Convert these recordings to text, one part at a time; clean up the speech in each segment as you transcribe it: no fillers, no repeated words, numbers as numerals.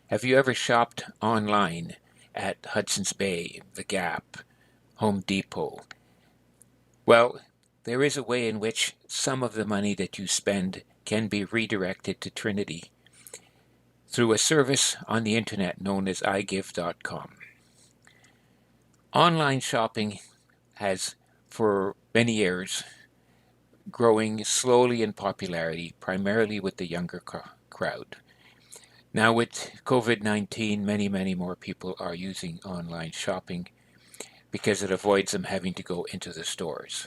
Have you ever shopped online at Hudson's Bay, The Gap, Home Depot? Well, there is a way in which some of the money that you spend can be redirected to Trinity through a service on the internet known as iGive.com. Online shopping has, for many years, growing slowly in popularity, primarily with the younger crowd. Now with COVID-19, many more people are using online shopping because it avoids them having to go into the stores.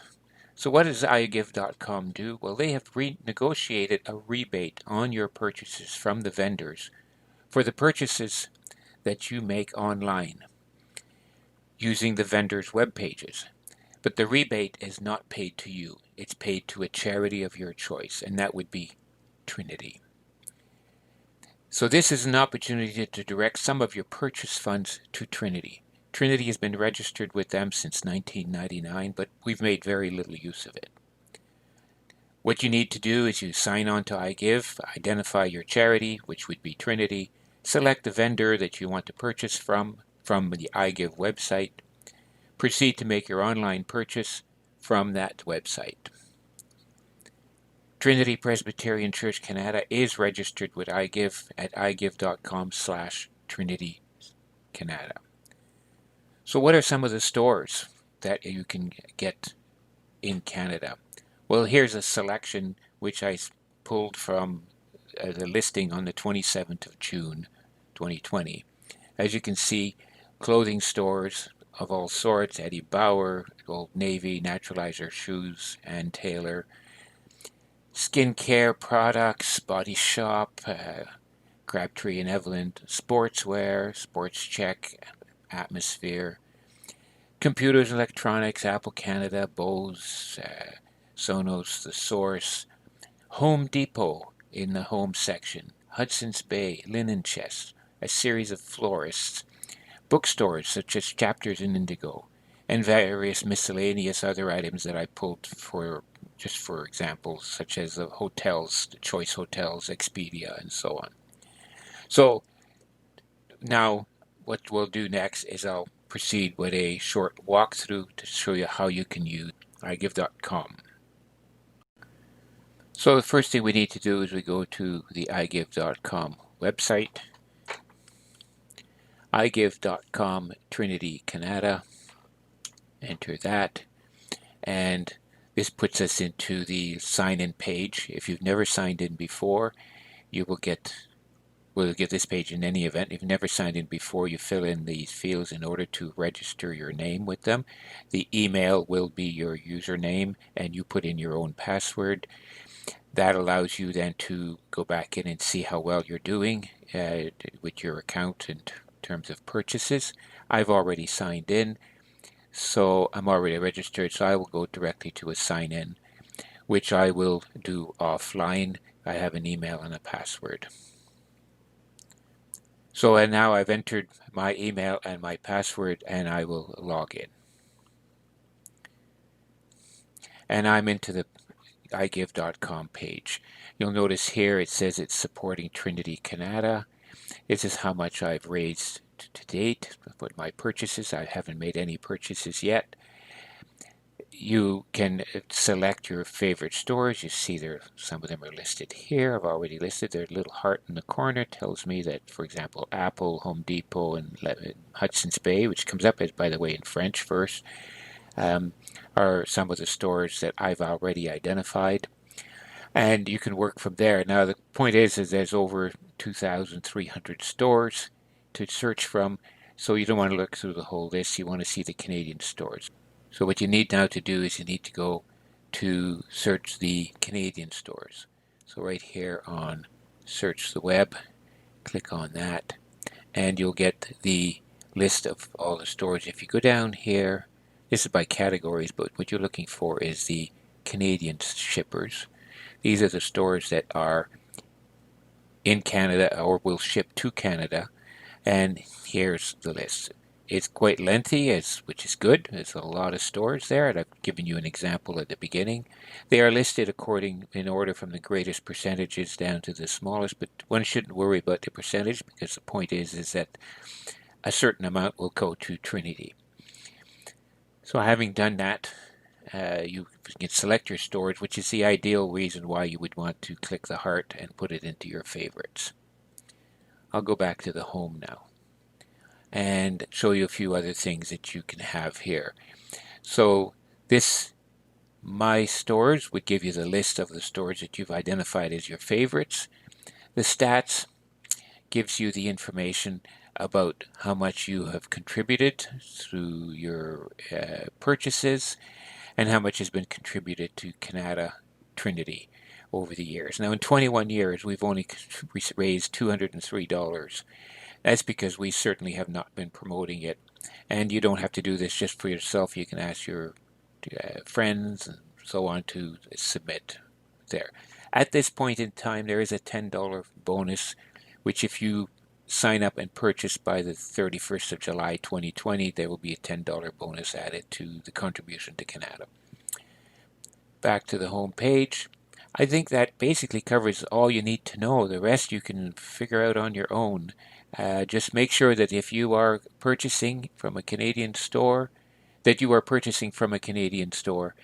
So what does iGive.com do? Well, they have renegotiated a rebate on your purchases from the vendors for the purchases that you make online using the vendors' web pages. But the rebate is not paid to you. It's paid to a charity of your choice, and that would be Trinity. So this is an opportunity to direct some of your purchase funds to Trinity. Trinity has been registered with them since 1999, but we've made very little use of it. What you need to do is you sign on to iGive, identify your charity, which would be Trinity, select the vendor that you want to purchase from the iGive website, proceed to make your online purchase from that website. Trinity Presbyterian Church Kanata is registered with iGive at iGive.com/TrinityKanata. So what are some of the stores that you can get in Canada? Well, here's a selection which I pulled from the listing on the 27th of June 2020. As you can see, clothing stores of all sorts: Eddie Bauer, Old Navy, Naturalizer Shoes and Taylor, skincare products, Body Shop, Crabtree and Evelyn, sportswear, Sports Check, Atmosphere, computers, electronics, Apple Canada, Bose, Sonos, The Source, Home Depot in the home section, Hudson's Bay, Linen Chest, a series of florists, bookstores such as Chapters in Indigo, and various miscellaneous other items that I pulled for examples, such as the hotels, the Choice Hotels, Expedia, and so on. So now what we'll do next is I'll proceed with a short walkthrough to show you how you can use iGive.com. So the first thing we need to do is we go to the iGive.com website, iGive.com Trinity Kanata, enter that, and this puts us into the sign-in page. If you've never signed in before, you will get this page in any event. If you've never signed in before, you fill in these fields in order to register your name with them. The email will be your username, and you put in your own password. That allows you then to go back in and see how well you're doing with your account in terms of purchases. I've already signed in, so I'm already registered, so I will go directly to a sign-in, which I will do offline. I have an email and a password. So and now I've entered my email and my password, and I will log in. And I'm into the iGive.com page. You'll notice here it says it's supporting Trinity Kanata. This is how much I've raised to date with my purchases. I haven't made any purchases yet. You can select your favorite stores. You see some of them are listed here. I've already listed. Their little heart in the corner tells me that, for example, Apple, Home Depot, and Hudson's Bay, which comes up as, by the way, in French first, are some of the stores that I've already identified. And you can work from there. Now, the point is there's over 2,300 stores to search from, so you don't want to look through the whole list. You want to see the Canadian stores. So what you need now to do is you need to go to search the Canadian stores. So right here on Search the Web, click on that, and you'll get the list of all the stores. If you go down here, this is by categories, but what you're looking for is the Canadian shippers. These are the stores that are in Canada or will ship to Canada, and here's the list. It's quite lengthy, which is good. There's a lot of stores there, and I've given you an example at the beginning. They are listed in order from the greatest percentages down to the smallest, but one shouldn't worry about the percentage because the point is that a certain amount will go to Trinity. So having done that, you can select your stores, which is the ideal reason why you would want to click the heart and put it into your favorites. I'll go back to the home now and show you a few other things that you can have here. So this My Stores would give you the list of the stores that you've identified as your favorites. The stats gives you the information about how much you have contributed through your purchases and how much has been contributed to Kanata Trinity over the years. Now in 21 years we've only raised $203. That's because we certainly have not been promoting it. And you don't have to do this just for yourself. You can ask your friends and so on to submit there. At this point in time, there is a $10 bonus, which if you sign up and purchase by the 31st of July 2020, there will be a $10 bonus added to the contribution to Kanata. Back to the home page. I think that basically covers all you need to know. The rest you can figure out on your own. Just make sure that if you are purchasing from a Canadian store, that you are purchasing from a Canadian store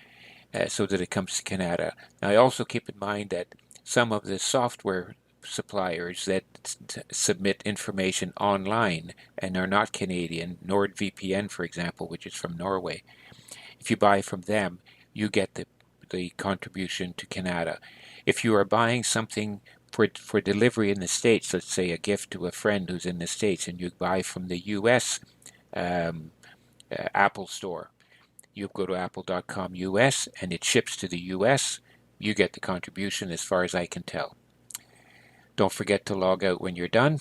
so that it comes to Kanata. Now, I also keep in mind that some of the software suppliers that submit information online and are not Canadian, NordVPN, for example, which is from Norway, if you buy from them, you get the contribution to Kanata. If you are buying something for delivery in the States, let's say a gift to a friend who's in the States, and you buy from the US Apple store, you go to apple.com US and it ships to the US, you get the contribution as far as I can tell. Don't forget to log out when you're done.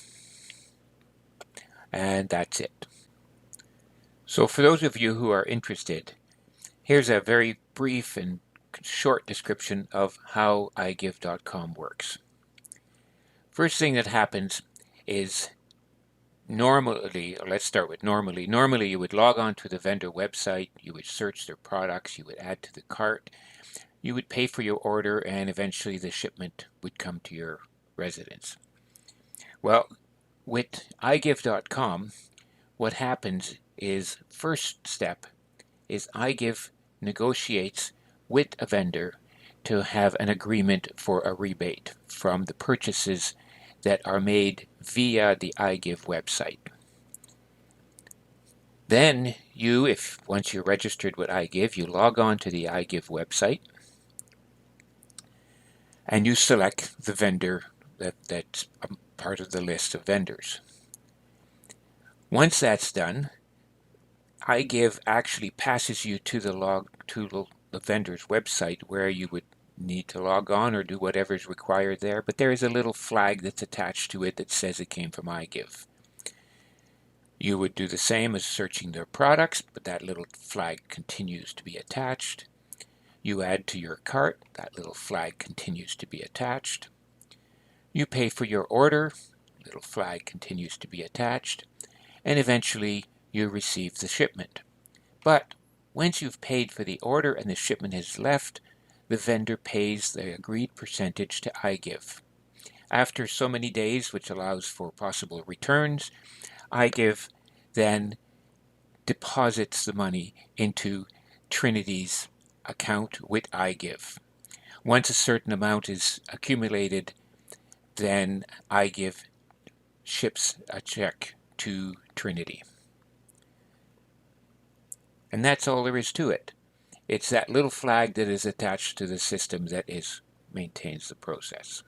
And that's it. So for those of you who are interested, here's a very brief and short description of how iGive.com works. First thing that happens is normally you would log on to the vendor website, you would search their products, you would add to the cart, you would pay for your order, and eventually the shipment would come to your residence. Well, with iGive.com, what happens is, first step is iGive negotiates with a vendor to have an agreement for a rebate from the purchases that are made via the iGive website. Then once you're registered with iGive, you log on to the iGive website and you select the vendor that's a part of the list of vendors. Once that's done, iGive actually passes you to the vendor's website where you would need to log on or do whatever is required there, but there is a little flag that's attached to it that says it came from iGive. You would do the same as searching their products, but that little flag continues to be attached. You add to your cart, that little flag continues to be attached. You pay for your order, little flag continues to be attached, and eventually you receive the shipment. But once you've paid for the order and the shipment has left, the vendor pays the agreed percentage to iGive. After so many days, which allows for possible returns, iGive then deposits the money into Trinity's account with iGive. Once a certain amount is accumulated, then iGive ships a check to Trinity. And that's all there is to it. It's that little flag that is attached to the system that maintains the process.